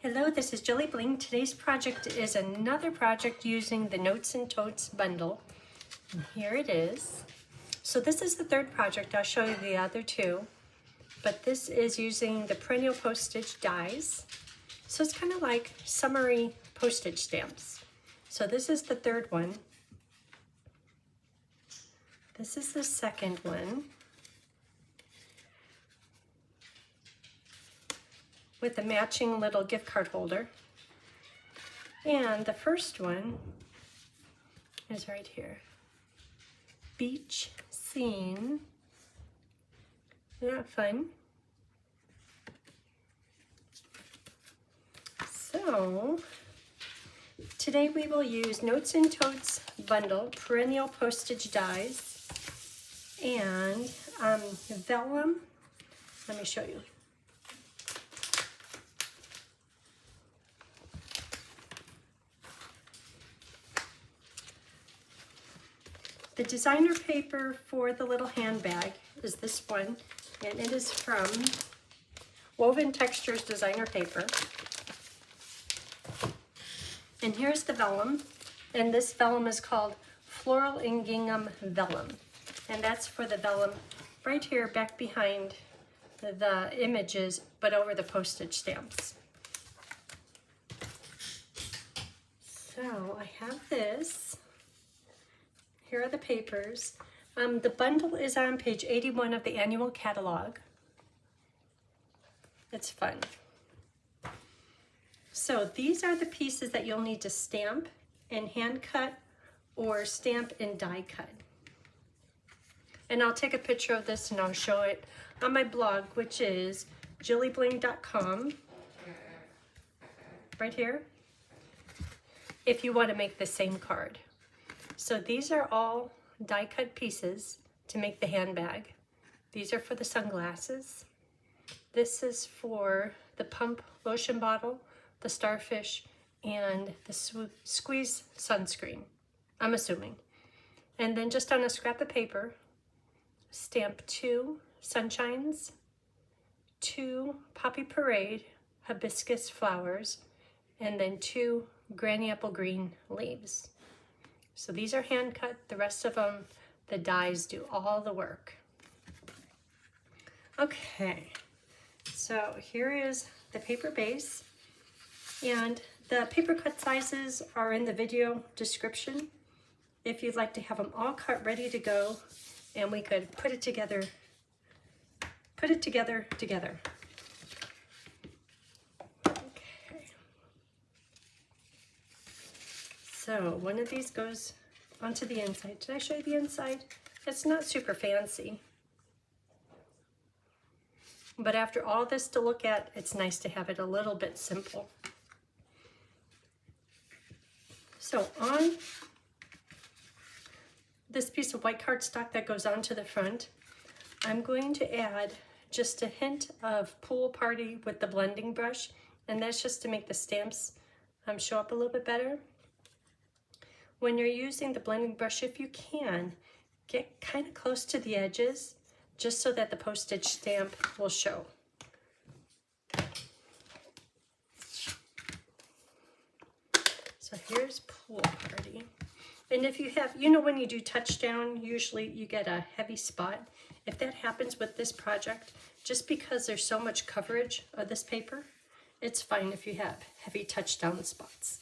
Hello, this is JilliBling. Today's project is another project using the Notes and Totes bundle. And here it is. So this is the third project. I'll show you the other two. But this is using the perennial postage dies. So it's kind of like summery postage stamps. So this is the third one. This is the second one, with a matching little gift card holder. And the first one is right here. Beach scene. Isn't that fun? So today we will use Notes and Totes bundle, perennial postage dies, and vellum. Let me show you. The designer paper for the little handbag is this one, and it is from Woven Textures designer paper. And here's the vellum, and this vellum is called Floral and Gingham Vellum. And that's for the vellum right here back behind the images, but over the postage stamps. So I have this. Here are the papers. The bundle is on page 81 of the annual catalog. It's fun. So these are the pieces that you'll need to stamp and hand cut or stamp and die cut. And I'll take a picture of this and I'll show it on my blog, which is JilliBling.com, right here, if you want to make the same card. So these are all die cut pieces to make the handbag. These are for the sunglasses. This is for the pump lotion bottle, the starfish, and the squeeze sunscreen, I'm assuming. And then just on a scrap of paper, stamp 2 sunshines, 2 poppy parade hibiscus flowers, and then 2 granny apple green leaves. So these are hand cut. The rest of them, the dies do all the work. Okay, so here is the paper base, and the paper cut sizes are in the video description if you'd like to have them all cut ready to go, and we could put it together together. Okay. So one of these goes onto the inside. Did I show you the inside? It's not super fancy. But after all this to look at, it's nice to have it a little bit simple. So on this piece of white cardstock that goes onto the front, I'm going to add just a hint of Pool Party with the blending brush, and that's just to make the stamps show up a little bit better. When you're using the blending brush, if you can, get kind of close to the edges just so that the postage stamp will show. So here's Pool Party. And if you have, you know, when you do touchdown, usually you get a heavy spot. If that happens with this project, just because there's so much coverage of this paper, it's fine if you have heavy touchdown spots.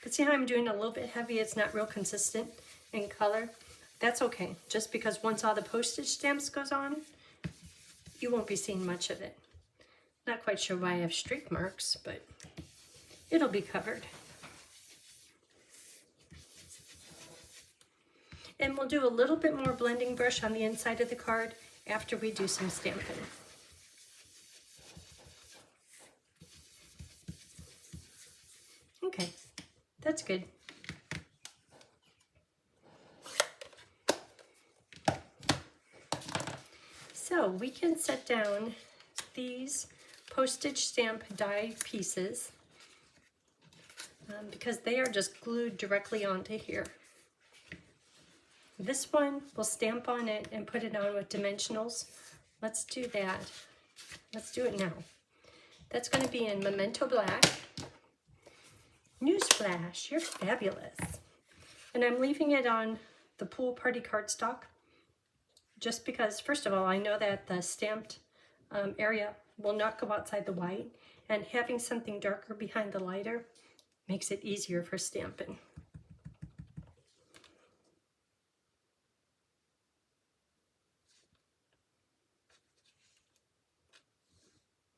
But see how I'm doing a little bit heavy? It's not real consistent in color. That's okay, just because once all the postage stamps goes on, you won't be seeing much of it. Not quite sure why I have streak marks, but it'll be covered. And we'll do a little bit more blending brush on the inside of the card after we do some stamping. Okay, that's good. So we can set down these postage stamp die pieces because they are just glued directly onto here. This one, we'll stamp on it and put it on with dimensionals. Let's do that. Let's do it now. That's going to be in Memento Black. Newsflash, you're fabulous. And I'm leaving it on the Pool Party cardstock just because, first of all, I know that the stamped area will not go outside the white, and having something darker behind the lighter makes it easier for stamping.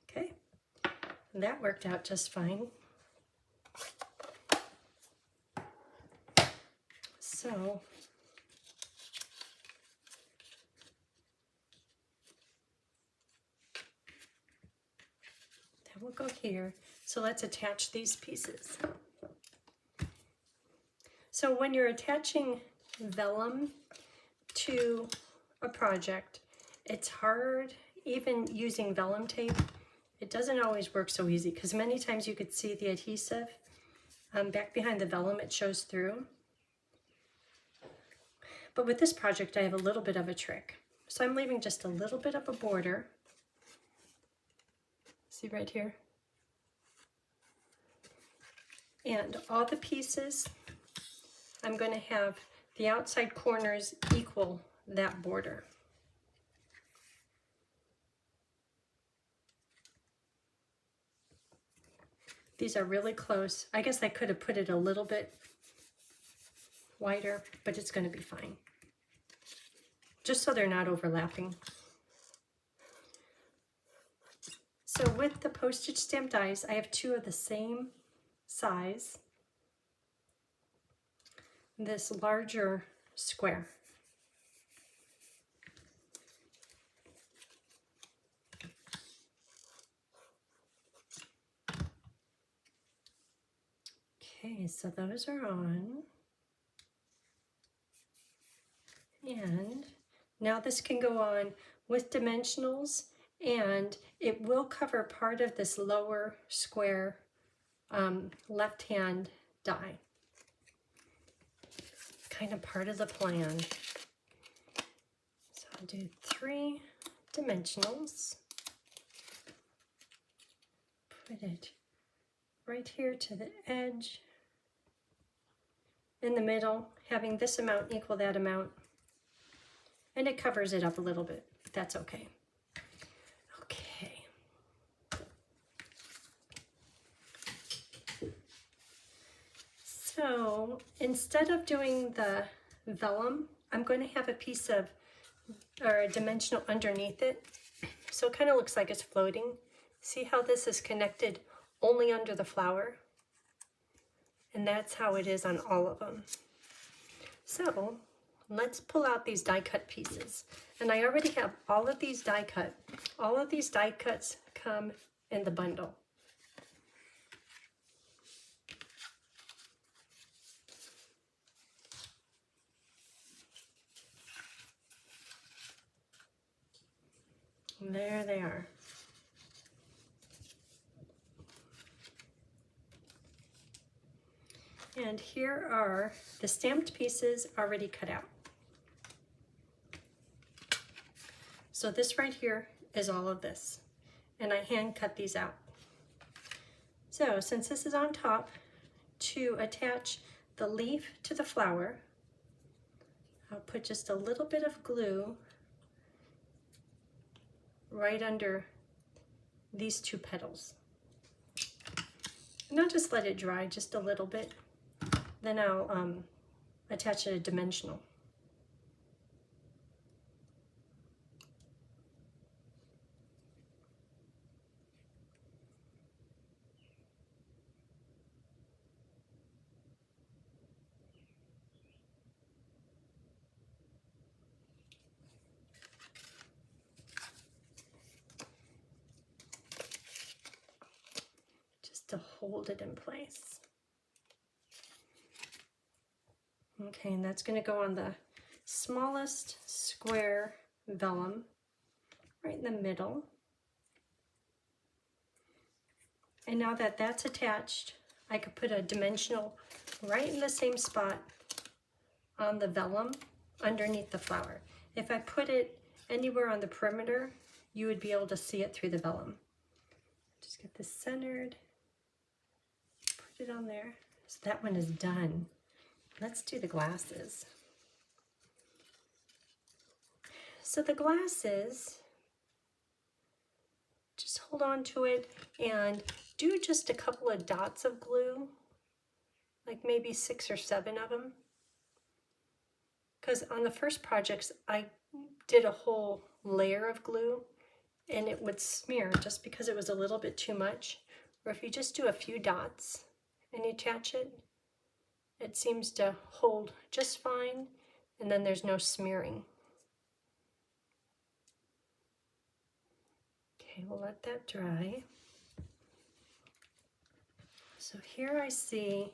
Okay, and that worked out just fine. So that will go here. So let's attach these pieces. So when you're attaching vellum to a project, it's hard, even using vellum tape. It doesn't always work so easy because many times you could see the adhesive back behind the vellum, it shows through. But with this project, I have a little bit of a trick. So I'm leaving just a little bit of a border. See right here? And all the pieces, I'm going to have the outside corners equal that border. These are really close. I guess I could have put it a little bit wider, but it's going to be fine. Just so they're not overlapping. So with the postage stamp dies, I have two of the same size. This larger square. Okay, so those are on. And now this can go on with dimensionals, and it will cover part of this lower square left-hand die. Kind of part of the plan. So I'll do 3 dimensionals. Put it right here to the edge. In the middle, having this amount equal that amount. And it covers it up a little bit, but that's okay. Okay. So instead of doing the vellum, I'm going to have a piece of, or a dimensional underneath it. So it kind of looks like it's floating. See how this is connected only under the flower? And that's how it is on all of them. So let's pull out these die cut pieces. And I already have all of these die cut. All of these die cuts come in the bundle. And there they are. And here are the stamped pieces already cut out. So this right here is all of this. And I hand cut these out. So since this is on top, to attach the leaf to the flower, I'll put just a little bit of glue right under these 2 petals. And I'll just let it dry just a little bit. Then I'll attach a dimensional. Just to hold it in place. Okay, and that's going to go on the smallest square vellum right in the middle. And now that that's attached, I could put a dimensional right in the same spot on the vellum underneath the flower. If I put it anywhere on the perimeter, you would be able to see it through the vellum. Just get this centered, put it on there. So that one is done. Let's do the glasses. So the glasses, just hold on to it and do just a couple of dots of glue, like maybe 6 or 7 of them. Because on the first projects, I did a whole layer of glue and it would smear just because it was a little bit too much. Or if you just do a few dots and you attach it, it seems to hold just fine, and then there's no smearing. Okay, we'll let that dry. So here I see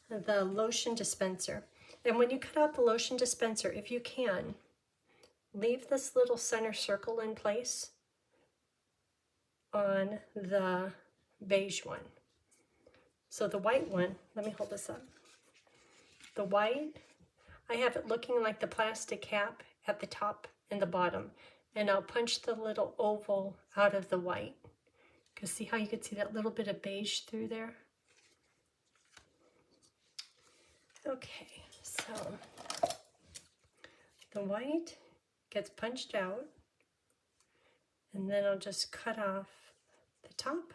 the lotion dispenser. And when you cut out the lotion dispenser, if you can, leave this little center circle in place on the beige one. So the white one, let me hold this up. The white, I have it looking like the plastic cap at the top and the bottom. And I'll punch the little oval out of the white. Because see how you can see that little bit of beige through there? Okay, so the white gets punched out, and then I'll just cut off the top.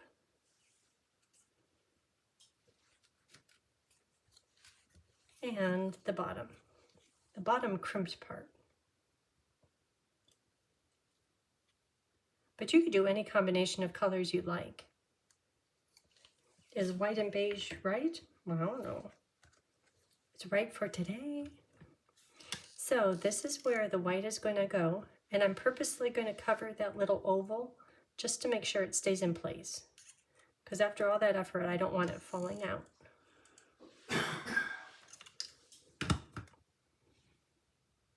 And the bottom crimped part. But you could do any combination of colors you like. Is white and beige right? Well, I don't know. It's right for today. So this is where the white is going to go, and I'm purposely going to cover that little oval just to make sure it stays in place. Because after all that effort, I don't want it falling out.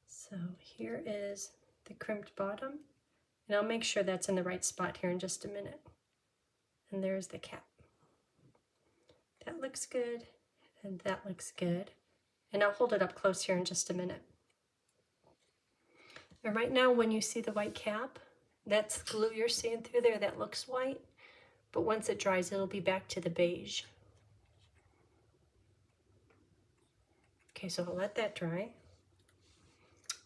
So here is the crimped bottom, and I'll make sure that's in the right spot here in just a minute. And there's the cap. That looks good, and that looks good. And I'll hold it up close here in just a minute. And right now, when you see the white cap, that's glue you're seeing through there that looks white, but once it dries, it'll be back to the beige. Okay, so I'll let that dry.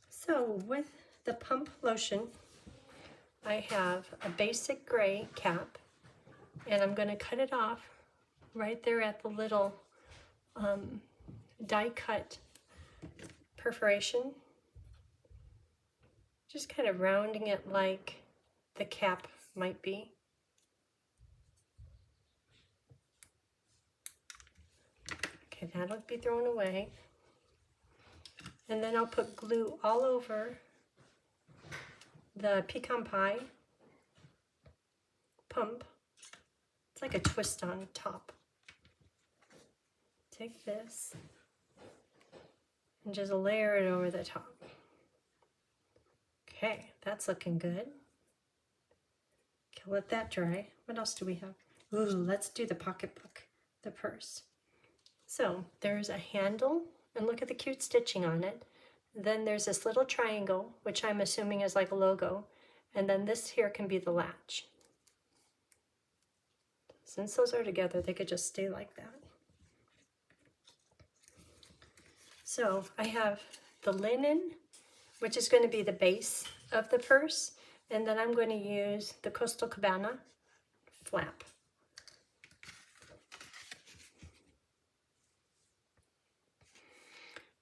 So with the pump lotion, I have a basic gray cap, and I'm going to cut it off right there at the little die cut perforation. Just kind of rounding it like the cap might be. Okay, that'll be thrown away. And then I'll put glue all over the pecan pie pump. It's like a twist on top. Take this and just layer it over the top. Okay, that's looking good. Okay, let that dry. What else do we have? Ooh, let's do the pocketbook, the purse. So there's a handle, and look at the cute stitching on it. Then there's this little triangle, which I'm assuming is like a logo, and then this here can be the latch. Since those are together, they could just stay like that. So I have the linen, which is going to be the base of the purse, and then I'm going to use the Coastal Cabana flap.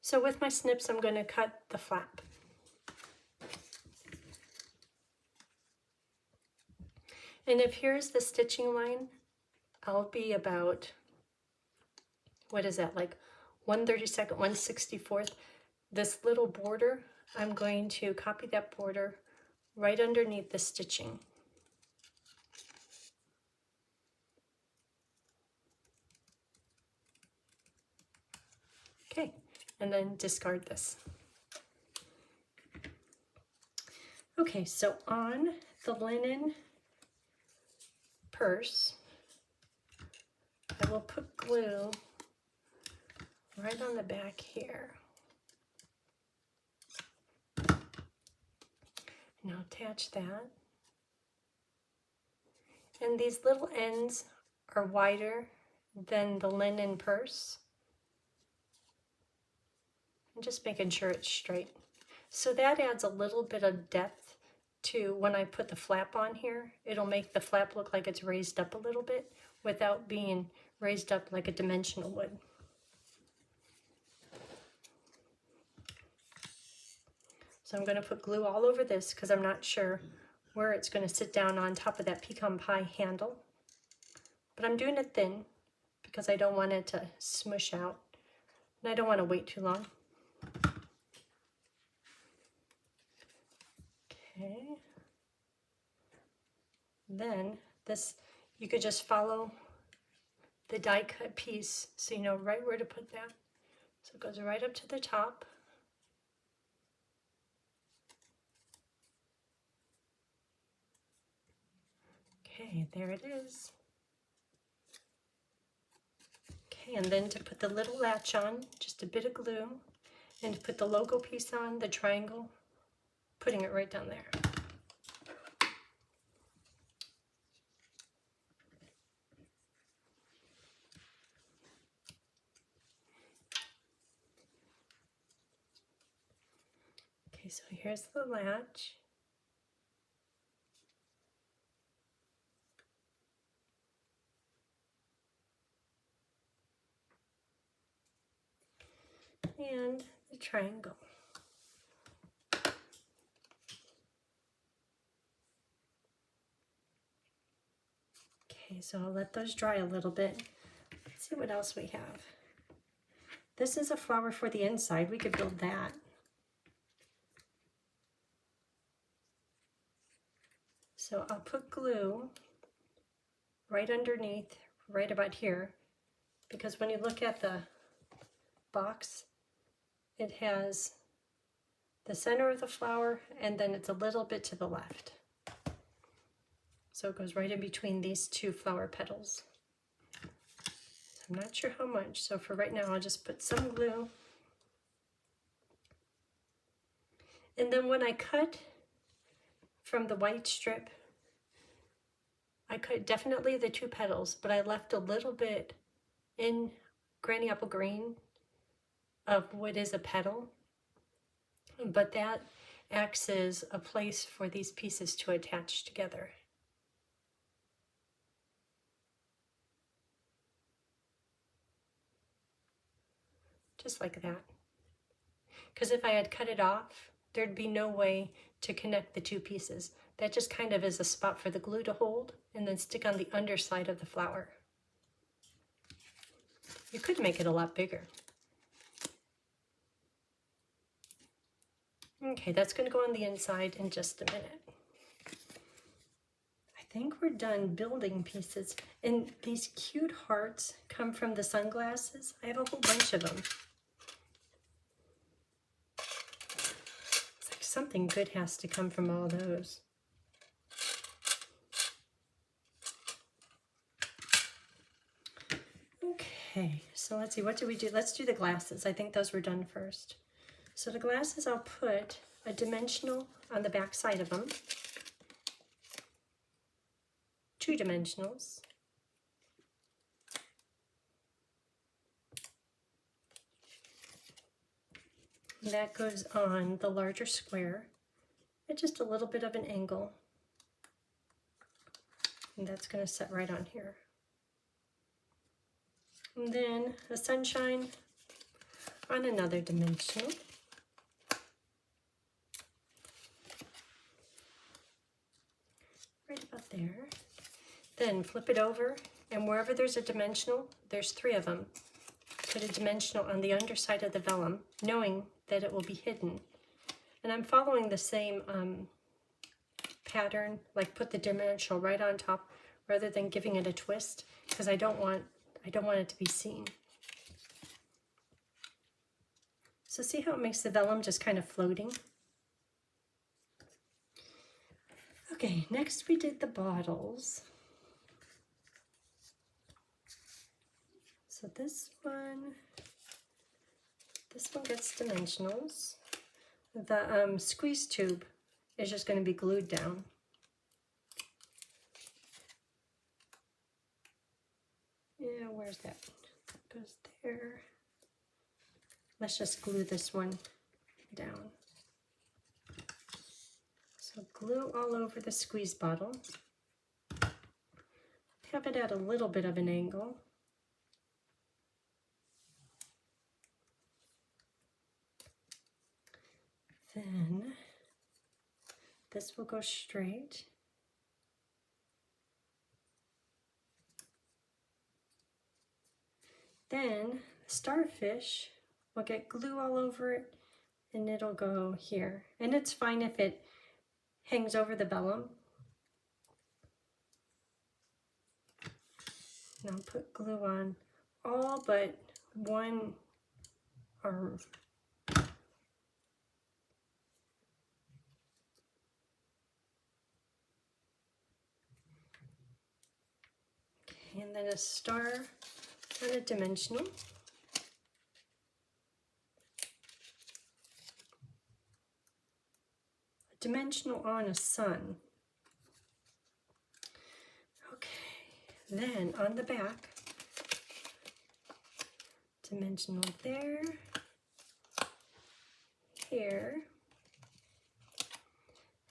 So with my snips, I'm going to cut the flap. And if here's the stitching line, I'll be about, what is that, like 1/32, 1/64. This little border, I'm going to copy that border right underneath the stitching. Okay, and then discard this. Okay, so on the linen purse, I will put glue right on the back here. And I'll attach that. And these little ends are wider than the linen purse. And just making sure it's straight. So that adds a little bit of depth to when I put the flap on here. It'll make the flap look like it's raised up a little bit without being raised up like a dimensional would. So I'm going to put glue all over this because I'm not sure where it's going to sit down on top of that pecan pie handle. But I'm doing it thin because I don't want it to smush out. And I don't want to wait too long. Okay. Then this, you could just follow the die cut piece so you know right where to put that. So it goes right up to the top. Okay, there it is. Okay, and then to put the little latch on, just a bit of glue, and to put the logo piece on, the triangle, putting it right down there. Okay, so here's the latch. And the triangle. Okay, so I'll let those dry a little bit. Let's see what else we have. This is a flower for the inside. We could build that. So I'll put glue right underneath, right about here, because when you look at the box, it has the center of the flower and then it's a little bit to the left. So it goes right in between these two flower petals. I'm not sure how much, so for right now I'll just put some glue. And then when I cut from the white strip, I cut definitely the two petals, but I left a little bit in Granny Apple Green of what is a petal, but that acts as a place for these pieces to attach together. Just like that. Because if I had cut it off, there'd be no way to connect the two pieces. That just kind of is a spot for the glue to hold and then stick on the underside of the flower. You could make it a lot bigger. Okay, that's going to go on the inside in just a minute. I think we're done building pieces. And these cute hearts come from the sunglasses. I have a whole bunch of them. It's like something good has to come from all those. Okay, so let's see, what do we do? Let's do the glasses. I think those were done first. So the glasses, I'll put a dimensional on the back side of them. 2 dimensionals. And that goes on the larger square at just a little bit of an angle. And that's going to set right on here. And then a sunshine on another dimensional. Right about there. Then flip it over, and wherever there's a dimensional, there's 3 of them. Put a dimensional on the underside of the vellum, knowing that it will be hidden. And I'm following the same pattern, like put the dimensional right on top rather than giving it a twist, because I don't want it to be seen. So see how it makes the vellum just kind of floating? Okay, next we did the bottles. So this one gets dimensionals. The squeeze tube is just going to be glued down. Yeah, where's that? That goes there. Let's just glue this one down. So glue all over the squeeze bottle. Have it at a little bit of an angle. Then this will go straight. Then the starfish will get glue all over it and it'll go here. And it's fine if it hangs over the vellum. Now put glue on all but one arm. Okay, and then a star on a dimensional. A dimensional on a sun. Then on the back, dimensional there, here,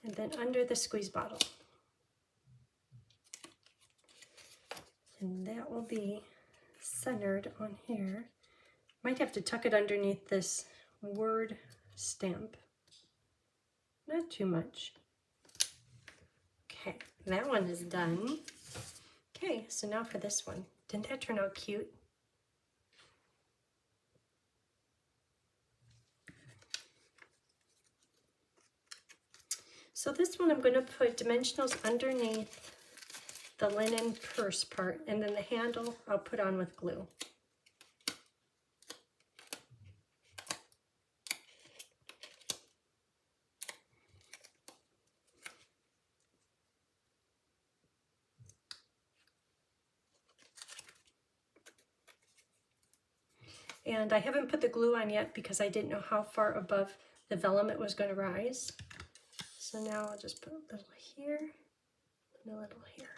and then under the squeeze bottle. And that will be centered on here. Might have to tuck it underneath this word stamp. Not too much. Okay, that one is done. Okay, so now for this one. Didn't that turn out cute? So this one I'm going to put dimensionals underneath the linen purse part, and then the handle I'll put on with glue. And I haven't put the glue on yet because I didn't know how far above the vellum it was going to rise. So now I'll just put a little here and a little here.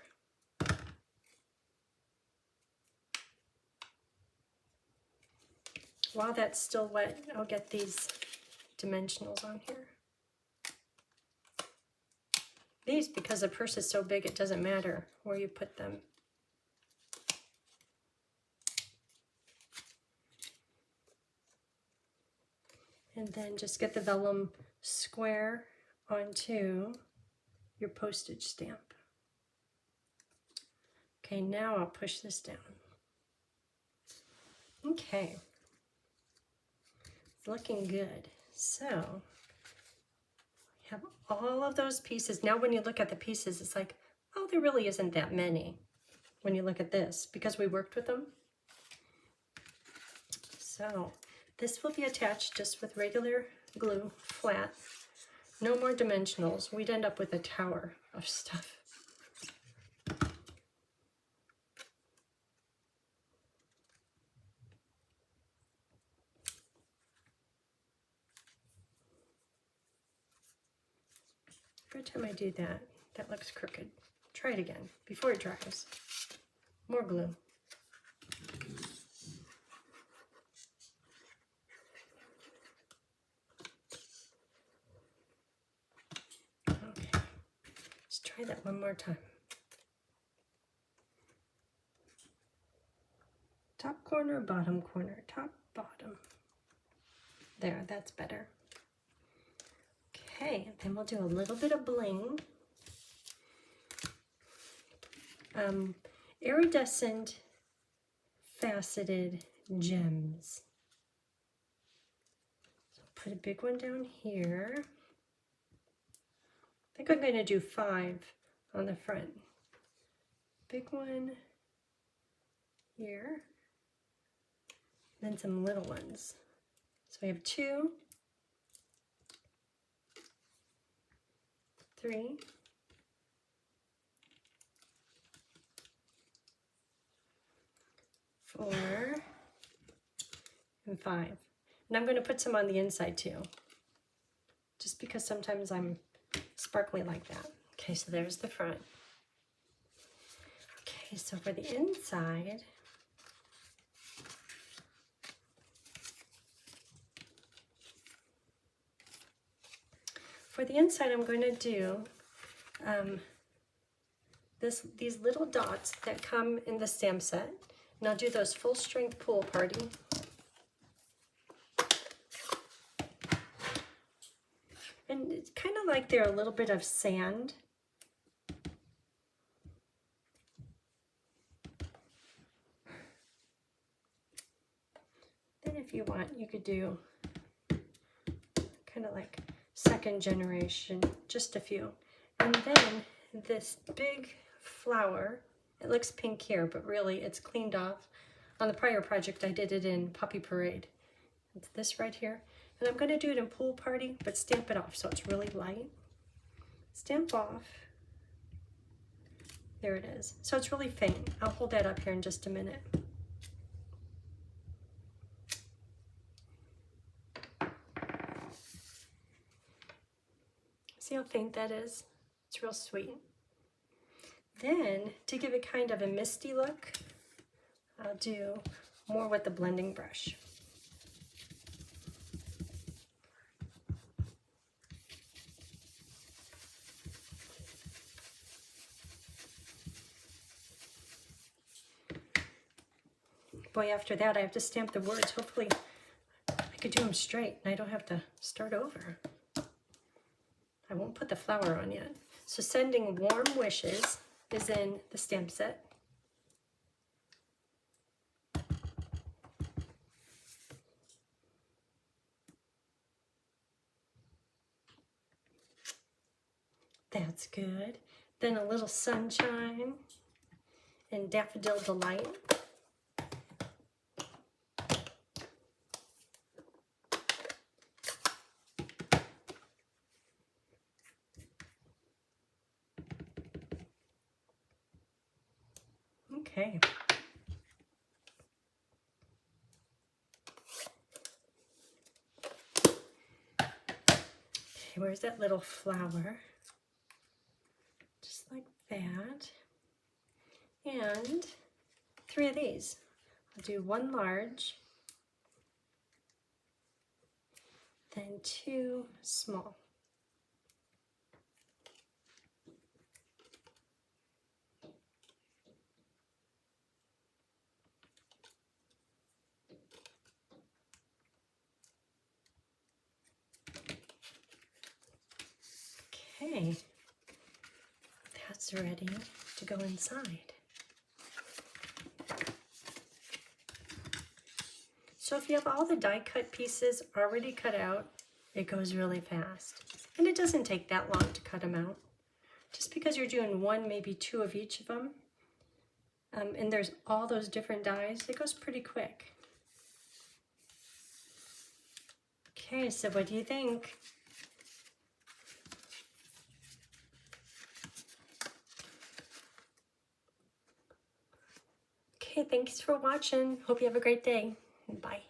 While that's still wet, I'll get these dimensionals on here. These, because the purse is so big, it doesn't matter where you put them. And then just get the vellum square onto your postage stamp. Okay, now I'll push this down. Okay, it's looking good. So, we have all of those pieces. Now when you look at the pieces, it's like, oh, there really isn't that many when you look at this, because we worked with them. So, this will be attached just with regular glue, flat. No more dimensionals. We'd end up with a tower of stuff. Every time I do that, that looks crooked. Try it again before it dries. More glue. Try that one more time. Top corner, bottom corner, top, bottom. There, that's better. Okay, then we'll do a little bit of bling. Iridescent faceted gems. So put a big one down here. I think I'm going to do 5 on the front. Big one here, then some little ones. So we have 2, 3, 4, and 5. And I'm going to put some on the inside too, just because sometimes I'm sparkly like that. Okay, so there's the front. Okay, so for the inside, I'm going to do these little dots that come in the stamp set. And I'll do those full-strength Pool Party. And it's kind of like they're a little bit of sand. Then if you want, you could do kind of like second generation, just a few. And then this big flower, it looks pink here, but really it's cleaned off. On the prior project, I did it in Puppy Parade. It's this right here. And I'm going to do it in Pool Party, but stamp it off so it's really light. Stamp off. There it is. So it's really faint. I'll hold that up here in just a minute. See how faint that is? It's real sweet. Then, to give it kind of a misty look, I'll do more with the blending brush. Boy, after that I have to stamp the words. Hopefully I could do them straight and I don't have to start over. I won't put the flower on yet. So Sending Warm Wishes is in the stamp set. That's good. Then A Little Sunshine and Daffodil Delight. Okay. Where's that little flower? Just like that. And 3 of these. I'll do 1 large, then 2 small. Okay, that's ready to go inside. So if you have all the die cut pieces already cut out, it goes really fast. And it doesn't take that long to cut them out. Just because you're doing 1, maybe 2 of each of them, and there's all those different dies, it goes pretty quick. Okay, so what do you think? Okay, thanks for watching. Hope you have a great day. Bye.